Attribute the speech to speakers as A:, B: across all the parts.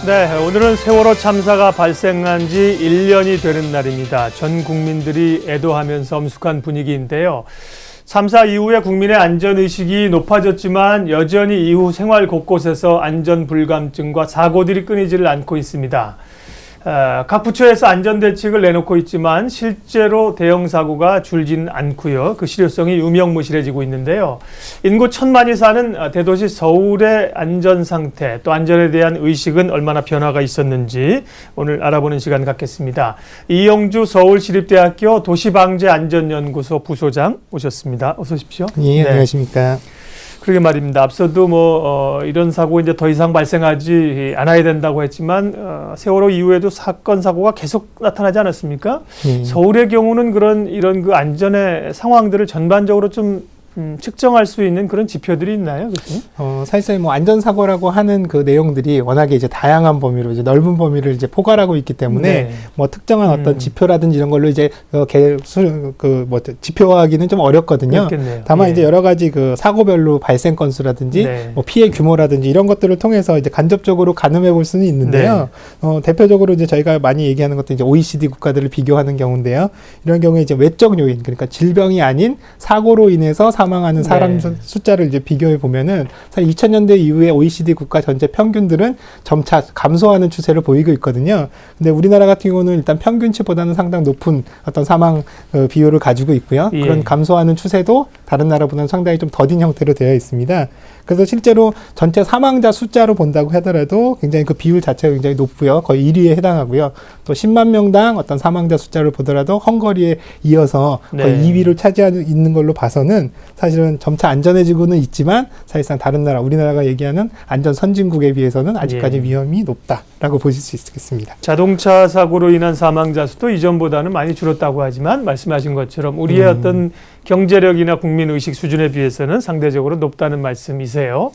A: 네, 오늘은 세월호 참사가 발생한 지 1년이 되는 날입니다. 전 국민들이 애도하면서 엄숙한 분위기인데요. 참사 이후에 국민의 안전의식이 높아졌지만 여전히 이후 생활 곳곳에서 안전불감증과 사고들이 끊이지를 않고 있습니다. 각 부처에서 안전대책을 내놓고 있지만 실제로 대형 사고가 줄지는 않고요. 그 실효성이 유명무실해지고 있는데요. 인구 1,000만이 사는 대도시 서울의 안전 상태, 또 안전에 대한 의식은 얼마나 변화가 있었는지 오늘 알아보는 시간 갖겠습니다. 이영주 서울시립대학교 도시방재안전연구소 부소장 오셨습니다. 어서 오십시오.
B: 예, 안녕하십니까.
A: 그러게 말입니다. 앞서도 이런 사고 이제 더 이상 발생하지 않아야 된다고 했지만 세월호 이후에도 사건 사고가 계속 나타나지 않았습니까? 서울의 경우는 이런 그 안전의 상황들을 전반적으로 좀 측정할 수 있는 그런 지표들이 있나요, 교수님?
B: 사실상 뭐 안전사고라고 하는 그 내용들이 워낙에 이제 다양한 범위로 이제 넓은 범위를 이제 포괄하고 있기 때문에
A: 네.
B: 뭐 특정한 어떤 지표라든지 이런 걸로 이제 지표화하기는 좀 어렵거든요.
A: 그렇겠네요.
B: 다만
A: 예.
B: 이제 여러 가지 그 사고별로 발생 건수라든지
A: 네.
B: 뭐 피해 규모라든지 이런 것들을 통해서 이제 간접적으로 가늠해 볼 수는 있는데요. 대표적으로 이제 저희가 많이 얘기하는 것도 이제 OECD 국가들을 비교하는 경우인데요. 이런 경우에 이제 외적 요인, 그러니까 질병이 아닌 사고로 인해서 사망하는 사람 숫자를 이제 비교해 보면은 사실 2000년대 이후에 OECD 국가 전체 평균들은 점차 감소하는 추세를 보이고 있거든요. 근데 우리나라 같은 경우는 일단 평균치보다는 상당히 높은 어떤 사망 비율을 가지고 있고요.
A: 예.
B: 그런 감소하는 추세도 다른 나라보다는 상당히 좀 더딘 형태로 되어 있습니다. 그래서 실제로 전체 사망자 숫자로 본다고 하더라도 굉장히 그 비율 자체가 굉장히 높고요. 거의 1위에 해당하고요. 또 10만 명당 어떤 사망자 숫자를 보더라도 헝가리에 이어서 거의 2위를 차지하고 있는 걸로 봐서는 사실은 점차 안전해지고는 있지만 사실상 다른 나라, 우리나라가 얘기하는 안전 선진국에 비해서는 아직까지 위험이 높다라고 보실 수 있겠습니다.
A: 자동차 사고로 인한 사망자 수도 이전보다는 많이 줄었다고 하지만 말씀하신 것처럼 우리의 어떤 경제력이나 국민의식 수준에 비해서는 상대적으로 높다는 말씀이세요.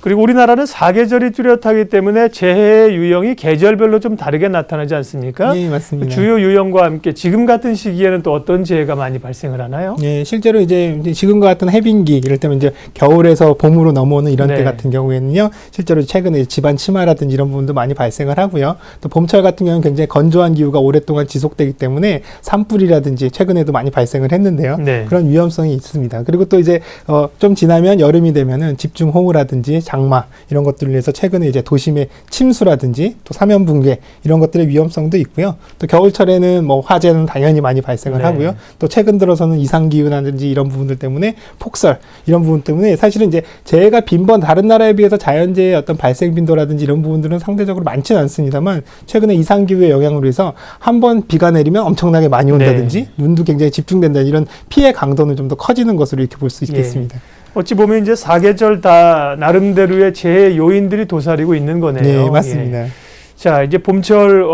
A: 그리고 우리나라는 사계절이 뚜렷하기 때문에 재해의 유형이 계절별로 좀 다르게 나타나지 않습니까?
B: 예, 맞습니다.
A: 주요 유형과 함께 지금 같은 시기에는 또 어떤 재해가 많이 발생을 하나요?
B: 예, 실제로 이제 지금과 같은 해빙기, 이럴 때면 이제 겨울에서 봄으로 넘어오는 이런 때 같은 경우에는요, 실제로 최근에 집안 침하라든지 이런 부분도 많이 발생을 하고요. 또 봄철 같은 경우는 굉장히 건조한 기후가 오랫동안 지속되기 때문에 산불이라든지 최근에도 많이 발생을 했는데요. 그런 위험성이 있습니다. 그리고 또 이제 좀 지나면 여름이 되면은 집중호우라든지 장마 이런 것들을 위해서 최근에 이제 도심의 침수라든지 또 사면붕괴 이런 것들의 위험성도 있고요. 또 겨울철에는 뭐 화재는 당연히 많이 발생을 하고요. 또 최근 들어서는 이상기후라든지 이런 부분들 때문에 폭설 이런 부분 때문에 사실은 이제 재해가 빈번 다른 나라에 비해서 자연재해의 어떤 발생 빈도라든지 이런 부분들은 상대적으로 많지는 않습니다만 최근에 이상기후의 영향으로 해서 한번 비가 내리면 엄청나게 많이 온다든지 눈도 굉장히 집중된다 이런 피해 강도는 좀 더 커지는 것으로 이렇게 볼 수 있겠습니다.
A: 어찌 보면 이제 사계절 다 나름대로의 재해 요인들이 도사리고 있는 거네요.
B: 네, 맞습니다.
A: 자, 이제 봄철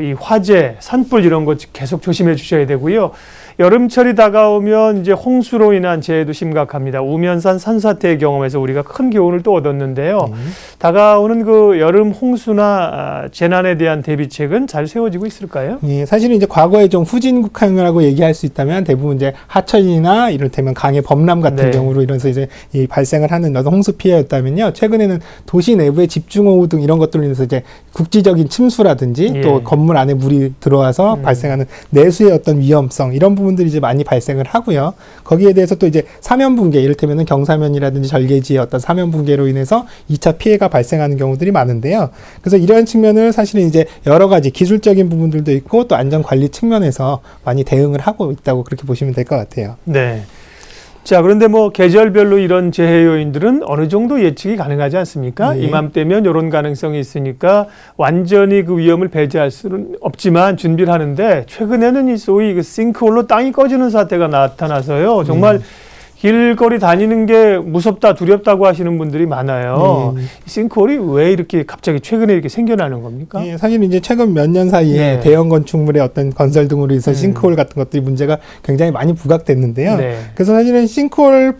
A: 이 화재, 산불 이런 거 계속 조심해 주셔야 되고요. 여름철이 다가오면 이제 홍수로 인한 재해도 심각합니다. 우면산 산사태 경험에서 우리가 큰 교훈을 또 얻었는데요. 다가오는 그 여름 홍수나 재난에 대한 대비책은 잘 세워지고 있을까요?
B: 예, 사실은 이제 과거에 좀 후진국항이라고 얘기할 수 있다면 대부분 이제 하천이나 이를테면 강의 범람 같은 경우로 이러면서 이제 이 발생을 하는 어떤 홍수 피해였다면요. 최근에는 도시 내부의 집중호우 등 이런 것들로 인해서 이제 국지적인 침수라든지 또 건물 안에 물이 들어와서 발생하는 내수의 어떤 위험성 이런 부분들이 이제 많이 발생을 하고요. 거기에 대해서 또 이제 사면붕괴, 이를테면 경사면이라든지 절개지의 어떤 사면붕괴로 인해서 2차 피해가 발생하는 경우들이 많은데요. 그래서 이러한 측면을 사실은 이제 여러 가지 기술적인 부분들도 있고 또 안전관리 측면에서 많이 대응을 하고 있다고 그렇게 보시면 될 것 같아요.
A: 네. 자, 그런데 뭐 계절별로 이런 재해 요인들은 어느 정도 예측이 가능하지 않습니까? 이맘때면 이런 가능성이 있으니까 완전히 그 위험을 배제할 수는 없지만 준비를 하는데 최근에는 이 소위 그 싱크홀로 땅이 꺼지는 사태가 나타나서요. 정말 길거리 다니는 게 무섭다, 두렵다고 하시는 분들이 많아요. 싱크홀이 왜 이렇게 갑자기 최근에 이렇게 생겨나는 겁니까?
B: 예, 사실 이제 최근 몇 년 사이에 대형 건축물의 어떤 건설 등으로 해서 싱크홀 같은 것들이 문제가 굉장히 많이 부각됐는데요. 그래서 사실은 싱크홀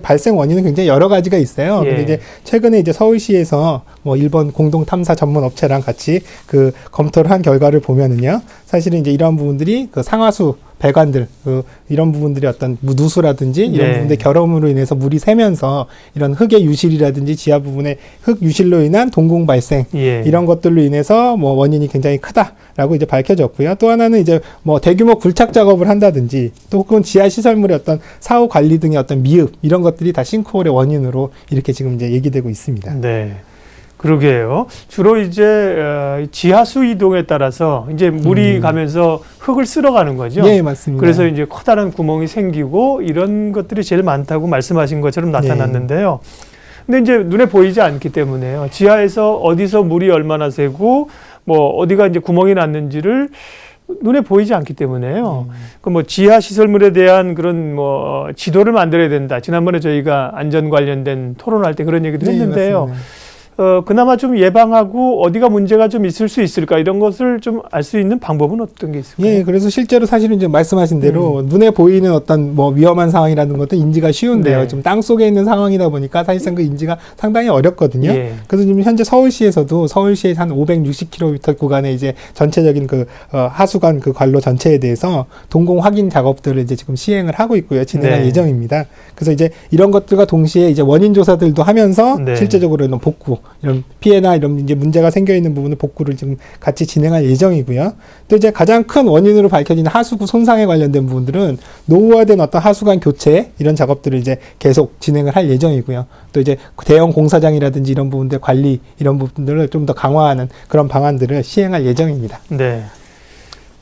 B: 발생 원인은 굉장히 여러 가지가 있어요. 근데 이제 최근에 이제 서울시에서 뭐 일본 공동 탐사 전문 업체랑 같이 그 검토를 한 결과를 보면은요. 사실은 이제 이러한 부분들이 그 상하수 배관들 이런 부분들이 어떤 누수라든지 이런
A: 네.
B: 부분들 결함으로 인해서 물이 새면서 이런 흙의 유실이라든지 지하 부분의 흙 유실로 인한 동공 발생
A: 예.
B: 이런 것들로 인해서 뭐 원인이 굉장히 크다라고 이제 밝혀졌고요. 또 하나는 이제 뭐 대규모 굴착 작업을 한다든지 또 혹은 지하 시설물의 어떤 사후 관리 등의 어떤 미흡 이런 것들이 다 싱크홀의 원인으로 이렇게 지금 이제 얘기되고 있습니다.
A: 네. 그러게요. 주로 이제 지하수 이동에 따라서 이제 물이 가면서 흙을 쓸어가는 거죠.
B: 네, 맞습니다.
A: 그래서 이제 커다란 구멍이 생기고 이런 것들이 제일 많다고 말씀하신 것처럼 나타났는데요. 근데 이제 눈에 보이지 않기 때문에요. 지하에서 어디서 물이 얼마나 새고 뭐 어디가 이제 구멍이 났는지를 눈에 보이지 않기 때문에요. 그 뭐 지하 시설물에 대한 그런 뭐 지도를 만들어야 된다. 지난번에 저희가 안전 관련된 토론할 때 그런 얘기도 했는데요.
B: 맞습니다.
A: 그나마 좀 예방하고 어디가 문제가 좀 있을 수 있을까 이런 것을 좀 알 수 있는 방법은 어떤 게 있을까요?
B: 예, 그래서 실제로 사실은 이제 말씀하신 대로 눈에 보이는 어떤 뭐 위험한 상황이라는 것도 인지가 쉬운데요.
A: 네.
B: 좀 땅 속에 있는 상황이다 보니까 사실상 그 인지가 상당히 어렵거든요.
A: 예.
B: 그래서 지금 현재 서울시에서도 서울시의 한 560km 구간의 이제 전체적인 그 하수관 그 관로 전체에 대해서 동공 확인 작업들을 이제 지금 시행을 하고 있고요. 진행할
A: 네.
B: 예정입니다. 그래서 이제 이런 것들과 동시에 이제 원인 조사들도 하면서
A: 네.
B: 실제적으로는 복구 이런 피해나 이런 이제 문제가 생겨 있는 부분을 복구를 지금 같이 진행할 예정이고요. 또 이제 가장 큰 원인으로 밝혀지는 하수구 손상에 관련된 부분들은 노후화된 어떤 하수관 교체 이런 작업들을 이제 계속 진행을 할 예정이고요. 또 이제 대형 공사장이라든지 이런 부분들 관리 이런 부분들을 좀 더 강화하는 그런 방안들을 시행할 예정입니다.
A: 네.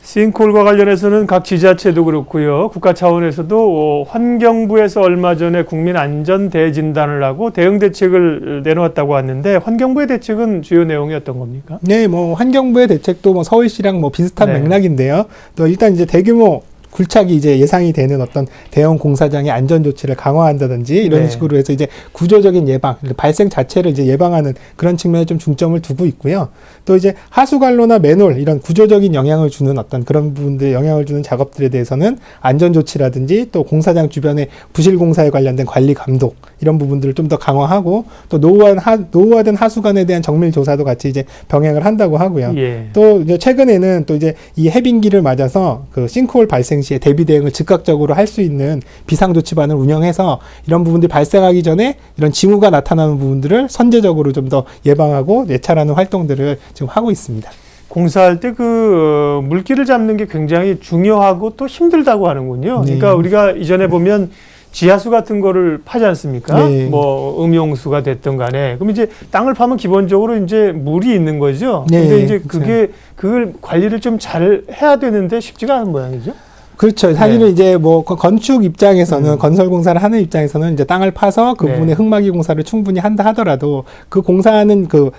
A: 싱크홀과 관련해서는 각 지자체도 그렇고요. 국가 차원에서도 환경부에서 얼마 전에 국민 안전 대진단을 하고 대응 대책을 내놓았다고 하는데 환경부의 대책은 주요 내용이 어떤 겁니까?
B: 네, 뭐 환경부의 대책도 뭐 서울시랑 뭐 비슷한
A: 네.
B: 맥락인데요. 또 일단 이제 대규모 굴착이 이제 예상이 되는 어떤 대형 공사장의 안전 조치를 강화한다든지 이런
A: 네.
B: 식으로 해서 이제 구조적인 예방, 발생 자체를 이제 예방하는 그런 측면에 좀 중점을 두고 있고요. 또 이제 하수관로나 맨홀 이런 구조적인 영향을 주는 어떤 그런 부분들 영향을 주는 작업들에 대해서는 안전 조치라든지 또 공사장 주변의 부실 공사에 관련된 관리 감독 이런 부분들을 좀 더 강화하고 또 노후화된 하수관에 대한 정밀 조사도 같이 이제 병행을 한다고 하고요.
A: 예.
B: 또 이제 최근에는 또 이제 이 해빙기를 맞아서 그 싱크홀 발생 시에 대비 대응을 즉각적으로 할 수 있는 비상조치반을 운영해서 이런 부분들이 발생하기 전에 이런 징후가 나타나는 부분들을 선제적으로 좀 더 예방하고 예찰하는 활동들을 지금 하고 있습니다.
A: 공사할 때 그 물기를 잡는 게 굉장히 중요하고 또 힘들다고 하는군요.
B: 네.
A: 그러니까 우리가 이전에 보면 지하수 같은 거를 파지 않습니까?
B: 네.
A: 뭐 음용수가 됐든 간에. 그럼 이제 땅을 파면 기본적으로 이제 물이 있는 거죠.
B: 네,
A: 근데 이제
B: 그렇죠.
A: 그걸 관리를 좀 잘 해야 되는데 쉽지가 않은 모양이죠.
B: 그렇죠. 사실은 이제 뭐 건축 입장에서는 건설 공사를 하는 입장에서는 이제 땅을 파서 그 부분에 흙막이 공사를 충분히 한다 하더라도 그 공사하는 그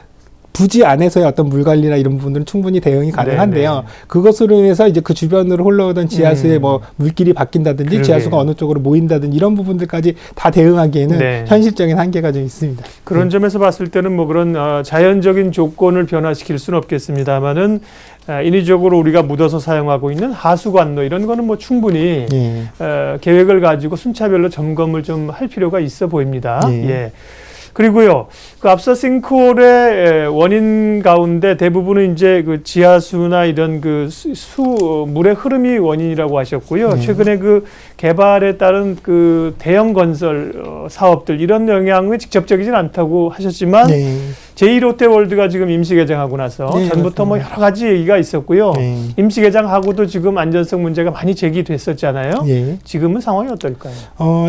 B: 부지 안에서의 어떤 물 관리나 이런 부분들은 충분히 대응이 가능한데요.
A: 네네.
B: 그것으로 인해서 이제 그 주변으로 흘러오던 지하수의 뭐 물길이 바뀐다든지
A: 그러게요.
B: 지하수가 어느 쪽으로 모인다든지 이런 부분들까지 다 대응하기에는
A: 네.
B: 현실적인 한계가 좀 있습니다.
A: 그런 점에서 봤을 때는 뭐 그런 자연적인 조건을 변화시킬 수는 없겠습니다만은 인위적으로 우리가 묻어서 사용하고 있는 하수관로 이런 거는 뭐 충분히
B: 예.
A: 계획을 가지고 순차별로 점검을 좀 할 필요가 있어 보입니다.
B: 예.
A: 예. 그리고요, 그 앞서 싱크홀의 원인 가운데 대부분은 이제 그 지하수나 이런 그 물의 흐름이 원인이라고 하셨고요. 최근에 그 개발에 따른 그 대형 건설 사업들 이런 영향이 직접적이진 않다고 하셨지만
B: 네.
A: 제2롯데월드가 지금 임시 개장하고 나서
B: 네,
A: 전부터 뭐
B: 맞습니다.
A: 여러 가지 얘기가 있었고요.
B: 네.
A: 임시 개장하고도 지금 안전성 문제가 많이 제기됐었잖아요.
B: 예.
A: 지금은 상황이 어떨까요?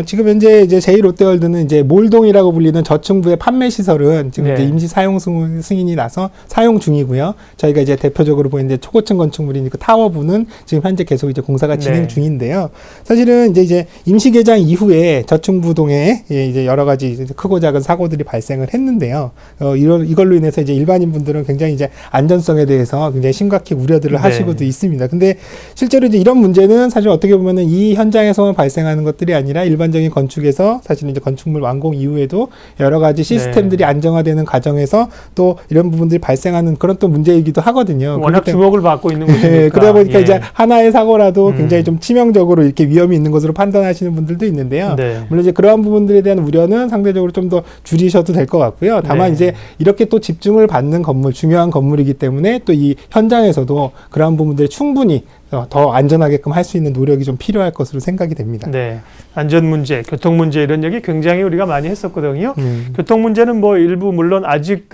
B: 지금 현재 이제 제2롯데월드는 이제 몰동이라고 불리는 저층부의 판매 시설은 지금
A: 네.
B: 이제 임시 사용 승인이 나서 사용 중이고요. 저희가 이제 대표적으로 보이는 이제 초고층 건축물인 그 타워부는 지금 현재 계속 이제 공사가 진행
A: 네.
B: 중인데요. 사실은 이제 임시 개장 이후에 저층부동에 이제 여러 가지 이제 크고 작은 사고들이 발생을 했는데요. 이걸로 인해서 이제 일반인 분들은 굉장히 이제 안전성에 대해서 굉장히 심각히 우려들을
A: 네.
B: 하시고도 있습니다. 근데 실제로 이제 이런 문제는 사실 어떻게 보면은 이 현장에서만 발생하는 것들이 아니라 일반적인 건축에서 사실은 이제 건축물 완공 이후에도 여러 가지 시스템들이 안정화되는 과정에서 또 이런 부분들이 발생하는 그런 또 문제이기도 하거든요.
A: 워낙 주목을 받고 있는 거니까.
B: 네, 그러다 보니까
A: 예.
B: 이제 하나의 사고라도 굉장히 좀 치명적으로 이렇게 위험이 있는 것으로 판단하시는 분들도 있는데요.
A: 네.
B: 물론 이제 그러한 부분들에 대한 우려는 상대적으로 좀 더 줄이셔도 될 것 같고요. 다만
A: 네.
B: 이제 이렇게 또 집중을 받는 건물, 중요한 건물이기 때문에 또 이 현장에서도 그러한 부분들이 충분히 더 안전하게끔 할 수 있는 노력이 좀 필요할 것으로 생각이 됩니다.
A: 네. 안전 문제, 교통 문제 이런 얘기 굉장히 우리가 많이 했었거든요. 교통 문제는 뭐 일부 물론 아직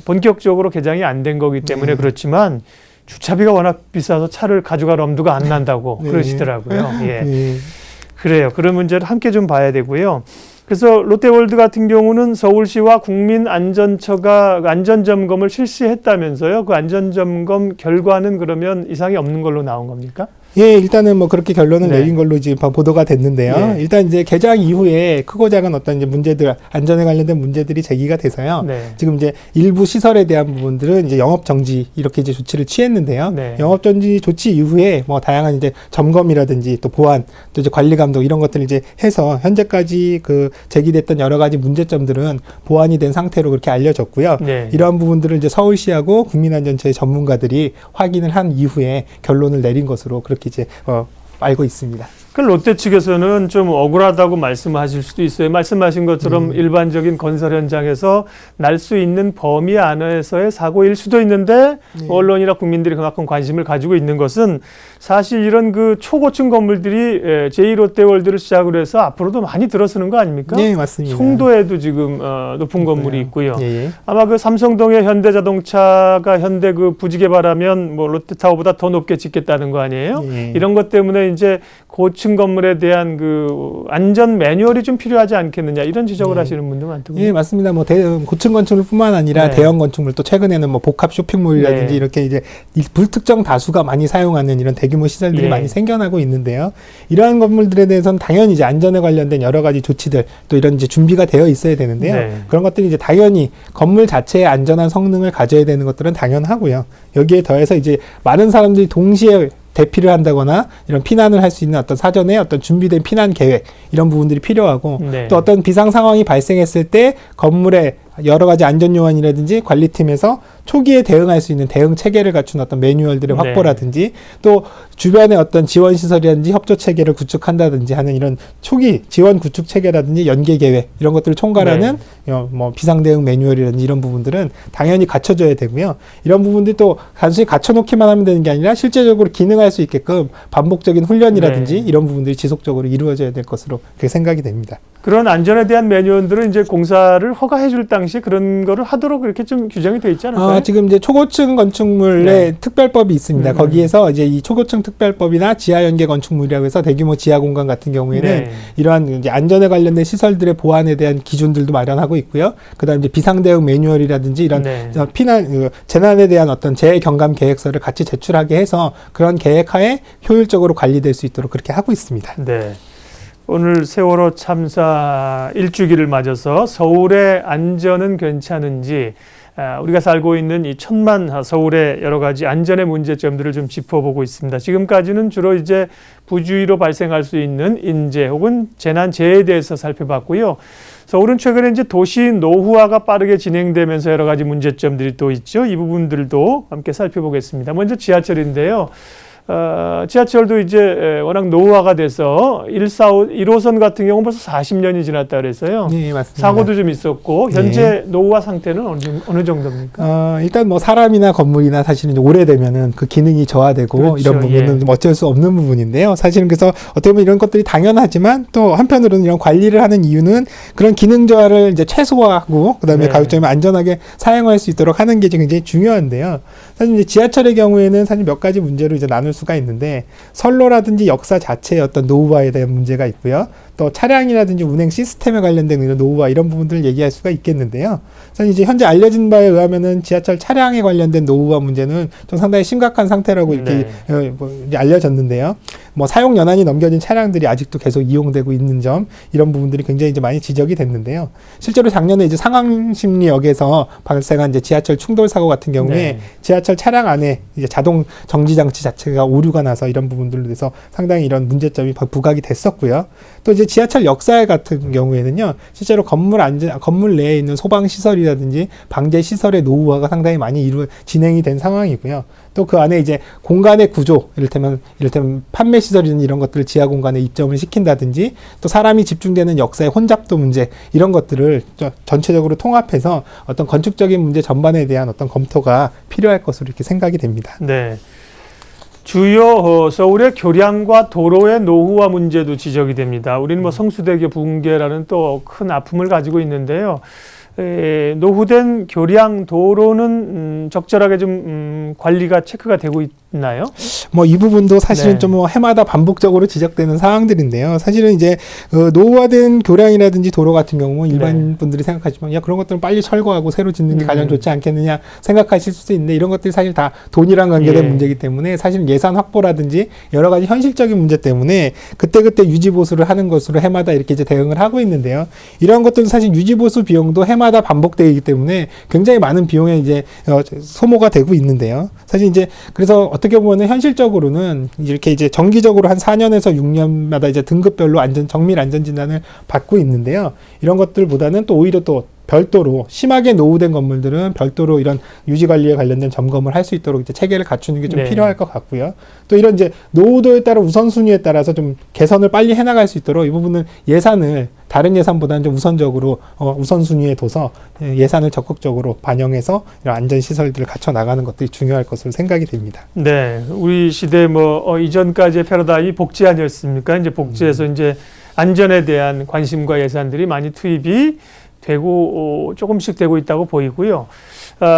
A: 본격적으로 개장이 안 된 거기 때문에 그렇지만 주차비가 워낙 비싸서 차를 가져갈 엄두가 안 난다고 그러시더라고요. 예. 그래요. 그런 문제를 함께 좀 봐야 되고요. 그래서 롯데월드 같은 경우는 서울시와 국민안전처가 안전점검을 실시했다면서요. 그 안전점검 결과는 그러면 이상이 없는 걸로 나온 겁니까?
B: 예, 일단은 뭐 그렇게 결론을 내린 걸로 지금 보도가 됐는데요. 일단 이제 개장 이후에 크고 작은 어떤 이제 문제들, 안전에 관련된 문제들이 제기가 돼서요. 지금 이제 일부 시설에 대한 부분들은 이제 영업 정지 이렇게 이제 조치를 취했는데요. 영업 정지 조치 이후에 뭐 다양한 이제 점검이라든지 또 보안, 또 이제 관리 감독 이런 것들을 이제 해서 현재까지 그 제기됐던 여러 가지 문제점들은 보완이 된 상태로 그렇게 알려졌고요. 이러한 부분들을 이제 서울시하고 국민안전처의 전문가들이 확인을 한 이후에 결론을 내린 것으로 그렇게 이제 알고 있습니다.
A: 그 롯데 측에서는 좀 억울하다고 말씀하실 수도 있어요. 말씀하신 것처럼 일반적인 건설 현장에서 날 수 있는 범위 안에서의 사고일 수도 있는데 언론이나 국민들이 그만큼 관심을 가지고 있는 것은 사실 이런 그 초고층 건물들이 제2롯데월드를 시작으로 해서 앞으로도 많이 들어서는 거 아닙니까?
B: 네, 맞습니다.
A: 송도에도 지금 높은 건물이 있고요. 아마 그 삼성동의 현대자동차가 현대 그 부지 개발하면 뭐 롯데타워보다 더 높게 짓겠다는 거 아니에요? 이런 것 때문에 이제 고층 건물에 대한 그 안전 매뉴얼이 좀 필요하지 않겠느냐 이런 지적을 하시는 분도 많더군요.
B: 예, 맞습니다. 뭐 고층 건축물뿐만 아니라 대형 건축물도 최근에는 뭐 복합 쇼핑몰이라든지 이렇게 이제 불특정 다수가 많이 사용하는 이런 대규모 시설들이 많이 생겨나고 있는데요. 이러한 건물들에 대해서는 당연히 이제 안전에 관련된 여러 가지 조치들 또 이런 이제 준비가 되어 있어야 되는데요. 그런 것들이 이제 당연히 건물 자체의 안전한 성능을 가져야 되는 것들은 당연하고요. 여기에 더해서 이제 많은 사람들이 동시에 대피를 한다거나 이런 피난을 할 수 있는 어떤 사전에 어떤 준비된 피난 계획 이런 부분들이 필요하고 또 어떤 비상 상황이 발생했을 때 건물에 여러 가지 안전 요원이라든지 관리팀에서 초기에 대응할 수 있는 대응 체계를 갖춘 어떤 매뉴얼들의 확보라든지 또 주변에 어떤 지원 시설이라든지 협조 체계를 구축한다든지 하는 이런 초기 지원 구축 체계라든지 연계 계획 이런 것들을 총괄하는 뭐 비상 대응 매뉴얼이라든지 이런 부분들은 당연히 갖춰져야 되고요. 이런 부분들이 또 단순히 갖춰놓기만 하면 되는 게 아니라 실제적으로 기능할 수 있게끔 반복적인 훈련이라든지 이런 부분들이 지속적으로 이루어져야 될 것으로 그렇게 생각이 됩니다.
A: 그런 안전에 대한 매뉴얼들은 이제 공사를 허가해 줄 당시 그런 거를 하도록 이렇게 좀 규정이 되어 있지 않을까요?
B: 지금 이제 초고층 건축물의 특별법이 있습니다. 거기에서 이제 이 초고층 특별법이나 지하 연계 건축물이라고 해서 대규모 지하 공간 같은 경우에는 이러한 이제 안전에 관련된 시설들의 보안에 대한 기준들도 마련하고 있고요. 그다음 이제 비상 대응 매뉴얼이라든지 이런 피난 재난에 대한 어떤 재해 경감 계획서를 같이 제출하게 해서 그런 계획하에 효율적으로 관리될 수 있도록 그렇게 하고 있습니다.
A: 네. 오늘 세월호 참사 1주기를 맞아서 서울의 안전은 괜찮은지 우리가 살고 있는 이 천만 서울의 여러 가지 안전의 문제점들을 좀 짚어보고 있습니다. 지금까지는 주로 이제 부주의로 발생할 수 있는 인재 혹은 재난 재해에 대해서 살펴봤고요. 서울은 최근에 이제 도시 노후화가 빠르게 진행되면서 여러 가지 문제점들이 또 있죠. 이 부분들도 함께 살펴보겠습니다. 먼저 지하철인데요. 지하철도 이제 워낙 노후화가 돼서 1호선 같은 경우는 벌써 40년이 지났다 그래서요.
B: 네, 맞습니다.
A: 사고도 좀 있었고 현재 노후화 상태는 어느 정도입니까?
B: 일단 뭐 사람이나 건물이나 사실은 오래되면은 그 기능이 저하되고
A: 그렇죠.
B: 이런 부분은 좀 어쩔 수 없는 부분인데요. 사실은 그래서 어떻게 보면 이런 것들이 당연하지만 또 한편으로는 이런 관리를 하는 이유는 그런 기능 저하를 이제 최소화하고 그다음에 가급적이면 안전하게 사용할 수 있도록 하는 게 굉장히 중요한데요. 사실 이제 지하철의 경우에는 사실 몇 가지 문제로 이제 나눌 수가 있는데 선로라든지 역사 자체의 어떤 노후화에 대한 문제가 있고요. 또 차량이라든지 운행 시스템에 관련된 이런 노후화 이런 부분들을 얘기할 수가 있겠는데요. 사실 이제 현재 알려진 바에 의하면은 지하철 차량에 관련된 노후화 문제는 좀 상당히 심각한 상태라고 이렇게 이제 알려졌는데요. 뭐 사용 연한이 넘겨진 차량들이 아직도 계속 이용되고 있는 점 이런 부분들이 굉장히 이제 많이 지적이 됐는데요. 실제로 작년에 이제 상암심리역에서 발생한 이제 지하철 충돌 사고 같은 경우에 지하철 차량 안에 이제 자동 정지 장치 자체가 오류가 나서 이런 부분들로 돼서 상당히 이런 문제점이 부각이 됐었고요. 또 이제 지하철 역사 같은 경우에는요, 실제로 건물 내에 있는 소방 시설이라든지 방제 시설의 노후화가 상당히 많이 진행이 된 상황이고요. 또 그 안에 이제 공간의 구조, 이를테면 판매 시설이든 이런 것들을 지하 공간에 입점을 시킨다든지 또 사람이 집중되는 역사의 혼잡도 문제 이런 것들을 전체적으로 통합해서 어떤 건축적인 문제 전반에 대한 어떤 검토가 필요할 것으로 이렇게 생각이 됩니다.
A: 네. 주요 서울의 교량과 도로의 노후화 문제도 지적이 됩니다. 우리는 뭐 성수대교 붕괴라는 또 큰 아픔을 가지고 있는데요. 노후된 교량 도로는 적절하게 좀 관리가 체크가 되고 있나요?
B: 뭐 이 부분도 사실은
A: 네.
B: 좀 뭐 해마다 반복적으로 지적되는 사항들인데요. 사실은 이제 노후화된 교량이라든지 도로 같은 경우는 일반
A: 네.
B: 분들이 생각하지만 야 그런 것들은 빨리 철거하고 새로 짓는 게 가장 좋지 않겠느냐 생각하실 수도 있는데 이런 것들이 사실 다 돈이랑 관계된
A: 예.
B: 문제이기 때문에 사실 예산 확보라든지 여러 가지 현실적인 문제 때문에 그때그때 유지 보수를 하는 것으로 해마다 이렇게 이제 대응을 하고 있는데요. 이런 것들은 사실 유지 보수 비용도 해마다 반복되기 때문에 굉장히 많은 비용에 이제 소모가 되고 있는데요. 사실 이제 그래서 어떻게 보면은 현실적으로는 이렇게 이제 정기적으로 한 4년에서 6년마다 이제 등급별로 정밀 안전 진단을 받고 있는데요. 이런 것들보다는 또 오히려 또 별도로 심하게 노후된 건물들은 별도로 이런 유지 관리에 관련된 점검을 할 수 있도록 이제 체계를 갖추는 게 좀
A: 네.
B: 필요할 것 같고요. 또 이런 이제 노후도에 따라 우선순위에 따라서 좀 개선을 빨리 해나갈 수 있도록 이 부분은 예산을 다른 예산보다는 좀 우선적으로 우선순위에 둬서 예산을 적극적으로 반영해서 이런 안전시설들을 갖춰 나가는 것들이 중요할 것으로 생각이 됩니다.
A: 네, 우리 시대 뭐 이전까지의 패러다임이 복지 아니었습니까? 이제 복지에서 이제 안전에 대한 관심과 예산들이 많이 투입이 되고 조금씩 되고 있다고 보이고요.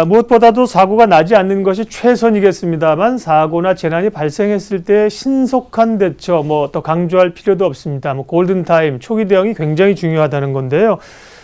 A: 무엇보다도 사고가 나지 않는 것이 최선이겠습니다만 사고나 재난이 발생했을 때 신속한 대처 또 강조할 필요도 없습니다. 골든타임, 초기 대응이 굉장히 중요하다는 건데요.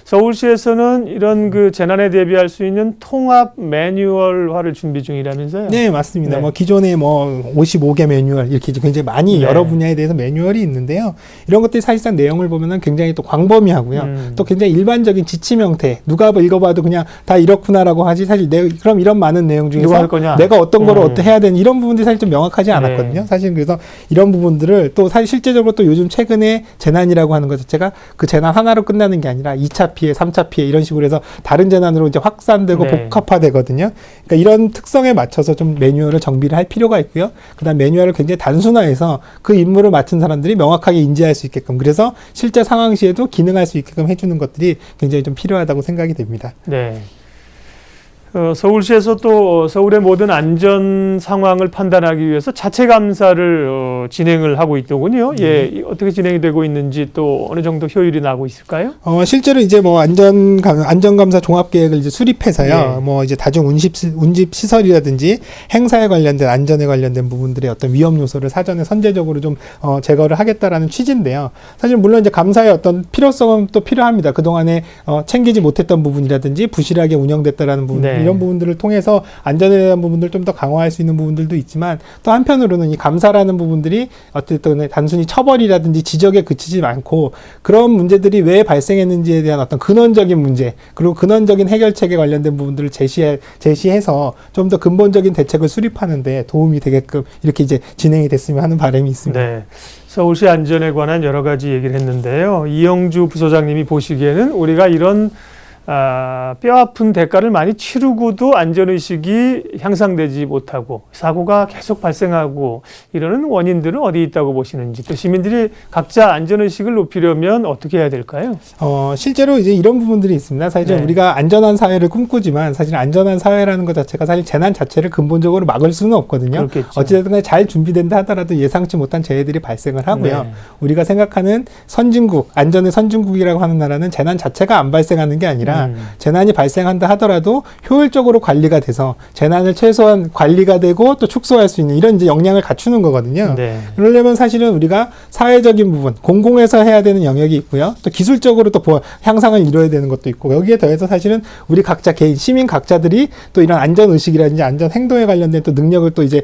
A: 서울시에서는 이런 그 재난에 대비할 수 있는 통합 매뉴얼화를 준비 중이라면서요?
B: 네, 맞습니다.
A: 네.
B: 뭐 기존에 뭐 55개 매뉴얼 이렇게 굉장히 많이
A: 네.
B: 여러 분야에 대해서 매뉴얼이 있는데요. 이런 것들이 사실상 내용을 보면은 굉장히 또 광범위하고요. 또 굉장히 일반적인 지침 형태. 누가 읽어봐도 그냥 다 이렇구나라고 하지 사실 그럼 이런 많은 내용
A: 누가
B: 중에서
A: 할 거냐?
B: 내가 어떤 거를 어떻게 해야 되는 이런 부분들이 사실 좀 명확하지 않았거든요.
A: 네.
B: 사실 그래서 이런 부분들을 또 사실 실제적으로 또 요즘 최근에 재난이라고 하는 것 자체가 그 재난 하나로 끝나는 게 아니라 2차 피해, 3차 피해 이런 식으로 해서 다른 재난으로 이제 확산되고
A: 네.
B: 복합화되거든요. 그러니까 이런 특성에 맞춰서 좀 매뉴얼을 정비를 할 필요가 있고요. 그다음 매뉴얼을 굉장히 단순화해서 그 임무를 맡은 사람들이 명확하게 인지할 수 있게끔 그래서 실제 상황 시에도 기능할 수 있게끔 해주는 것들이 굉장히 좀 필요하다고 생각이 됩니다.
A: 네. 서울시에서 또 서울의 모든 안전 상황을 판단하기 위해서 자체 감사를 진행을 하고 있더군요. 예, 어떻게 진행이 되고 있는지 또 어느 정도 효율이 나고 있을까요?
B: 실제로 이제 뭐 안전감사 종합계획을 이제 수립해서요.
A: 예.
B: 뭐 이제 다중 운집 시설이라든지 행사에 관련된 안전에 관련된 부분들의 어떤 위험 요소를 사전에 선제적으로 좀 제거를 하겠다라는 취지인데요. 사실 물론 이제 감사의 어떤 필요성은 또 필요합니다. 그 동안에 챙기지 못했던 부분이라든지 부실하게 운영됐다라는 부분.
A: 네.
B: 이런 부분들을 통해서 안전에 대한 부분들 좀 더 강화할 수 있는 부분들도 있지만 또 한편으로는 이 감사라는 부분들이 어쨌든 단순히 처벌이라든지 지적에 그치지 않고 그런 문제들이 왜 발생했는지에 대한 어떤 근원적인 문제 그리고 근원적인 해결책에 관련된 부분들을 제시해서 좀 더 근본적인 대책을 수립하는 데 도움이 되게끔 이렇게 이제 진행이 됐으면 하는 바람이 있습니다.
A: 네. 서울시 안전에 관한 여러 가지 얘기를 했는데요. 이영주 부소장님이 보시기에는 우리가 이런 뼈아픈 대가를 많이 치르고도 안전의식이 향상되지 못하고 사고가 계속 발생하고 이러는 원인들은 어디 있다고 보시는지 또 시민들이 각자 안전의식을 높이려면 어떻게 해야 될까요?
B: 실제로 이제 이런 부분들이 있습니다. 사실
A: 네.
B: 우리가 안전한 사회를 꿈꾸지만 사실 안전한 사회라는 것 자체가 사실 재난 자체를 근본적으로 막을 수는 없거든요.
A: 그렇겠죠.
B: 어찌됐든 간에 잘 준비된다 하더라도 예상치 못한 재해들이 발생을 하고요.
A: 네.
B: 우리가 생각하는 선진국, 안전의 선진국이라고 하는 나라는 재난 자체가 안 발생하는 게 아니라 재난이 발생한다 하더라도 효율적으로 관리가 돼서 재난을 최소한 관리가 되고 또 축소할 수 있는 이런 이제 역량을 갖추는 거거든요.
A: 네.
B: 그러려면 사실은 우리가 사회적인 부분, 공공에서 해야 되는 영역이 있고요. 또 기술적으로 또 향상을 이뤄야 되는 것도 있고 여기에 더해서 사실은 우리 각자 개인, 시민 각자들이 또 이런 안전의식이라든지 안전행동에 관련된 또 능력을 또 이제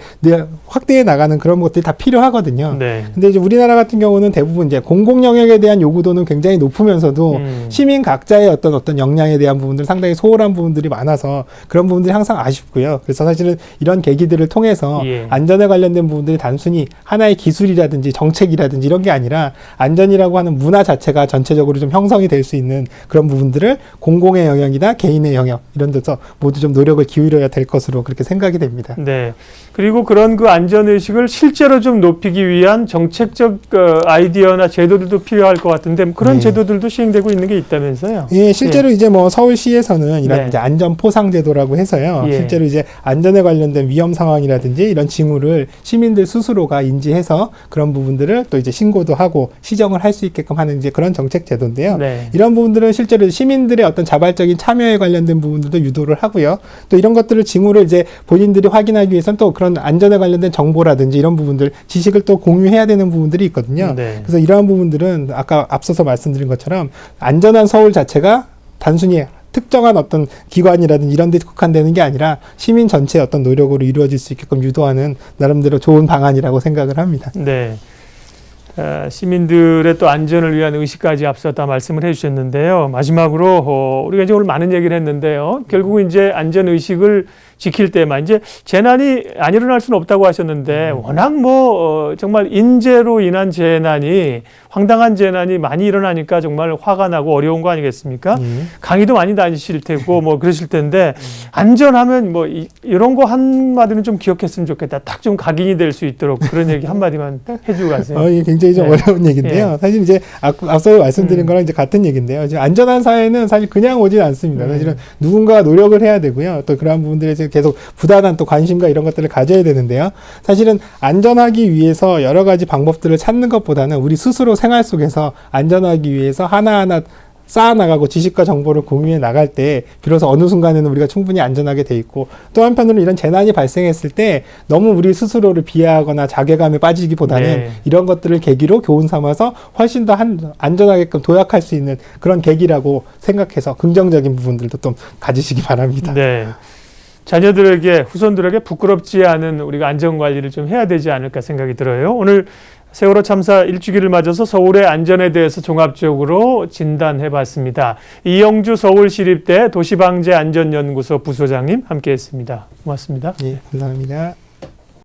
B: 확대해 나가는 그런 것들이 다 필요하거든요.
A: 네.
B: 근데 이제 우리나라 같은 경우는 대부분 이제 공공 영역에 대한 요구도는 굉장히 높으면서도 시민 각자의 어떤 역량에 대한 부분들 상당히 소홀한 부분들이 많아서 그런 부분들이 항상 아쉽고요. 그래서 사실은 이런 계기들을 통해서
A: 예.
B: 안전에 관련된 부분들이 단순히 하나의 기술이라든지 정책이라든지 이런 게 아니라 안전이라고 하는 문화 자체가 전체적으로 좀 형성이 될 수 있는 그런 부분들을 공공의 영역이나 개인의 영역 이런 데서 모두 좀 노력을 기울여야 될 것으로 그렇게 생각이 됩니다.
A: 네. 그리고 그런 그 안전의식을 실제로 좀 높이기 위한 정책적 아이디어나 제도들도 필요할 것 같은데 그런
B: 네.
A: 제도들도 시행되고 있는 게 있다면서요?
B: 예, 실제로 이제 뭐 서울시에서는 이런
A: 네.
B: 이제 안전 포상 제도라고 해서요.
A: 예.
B: 실제로 이제 안전에 관련된 위험 상황이라든지 이런 징후를 시민들 스스로가 인지해서 그런 부분들을 또 이제 신고도 하고 시정을 할 수 있게끔 하는 이제 그런 정책 제도인데요.
A: 네.
B: 이런 부분들은 실제로 시민들의 어떤 자발적인 참여에 관련된 부분들도 유도를 하고요. 또 이런 것들을 징후를 이제 본인들이 확인하기 위해서는 또 그런 안전에 관련된 정보라든지 이런 부분들 지식을 또 공유해야 되는 부분들이 있거든요.
A: 네.
B: 그래서 이러한 부분들은 아까 앞서서 말씀드린 것처럼 안전한 서울 자체가 단순히 특정한 어떤 기관이라든지 이런 데 국한되는 게 아니라 시민 전체의 어떤 노력으로 이루어질 수 있게끔 유도하는 나름대로 좋은 방안이라고 생각을 합니다.
A: 네. 시민들의 또 안전을 위한 의식까지 앞서다 말씀을 해주셨는데요. 마지막으로 우리가 이제 오늘 많은 얘기를 했는데요. 결국은 이제 안전 의식을 지킬 때만 이제 재난이 안 일어날 수는 없다고 하셨는데 워낙 정말 인재로 인한 재난이 황당한 재난이 많이 일어나니까 정말 화가 나고 어려운 거 아니겠습니까? 강의도 많이 다니실 테고 뭐 그러실 텐데 안전하면 이런 거 한마디는 좀 기억했으면 좋겠다. 딱 좀 각인이 될 수 있도록 그런 얘기 한마디만 해주고 가세요.
B: 예, 굉장히 좀
A: 네.
B: 어려운 얘기인데요. 사실 이제 앞서 말씀드린 거랑 이제 같은 얘기인데요. 이제 안전한 사회는 사실 그냥 오진 않습니다. 사실은 누군가 노력을 해야 되고요. 또 그러한 부분들에 계속 부단한 또 관심과 이런 것들을 가져야 되는데요. 사실은 안전하기 위해서 여러 가지 방법들을 찾는 것보다는 우리 스스로 생활 속에서 안전하기 위해서 하나하나 쌓아나가고 지식과 정보를 공유해 나갈 때 비로소 어느 순간에는 우리가 충분히 안전하게 돼 있고 또 한편으로는 이런 재난이 발생했을 때 너무 우리 스스로를 비하하거나 자괴감에 빠지기보다는
A: 네.
B: 이런 것들을 계기로 교훈 삼아서 훨씬 더 안전하게끔 도약할 수 있는 그런 계기라고 생각해서 긍정적인 부분들도 좀 가지시기 바랍니다.
A: 네. 자녀들에게 후손들에게 부끄럽지 않은 우리가 안전관리를 좀 해야 되지 않을까 생각이 들어요. 오늘 세월호 참사 1주기를 맞아서 서울의 안전에 대해서 종합적으로 진단해봤습니다. 이영주 서울시립대 도시방재안전연구소 부소장님 함께했습니다. 고맙습니다.
B: 예, 감사합니다.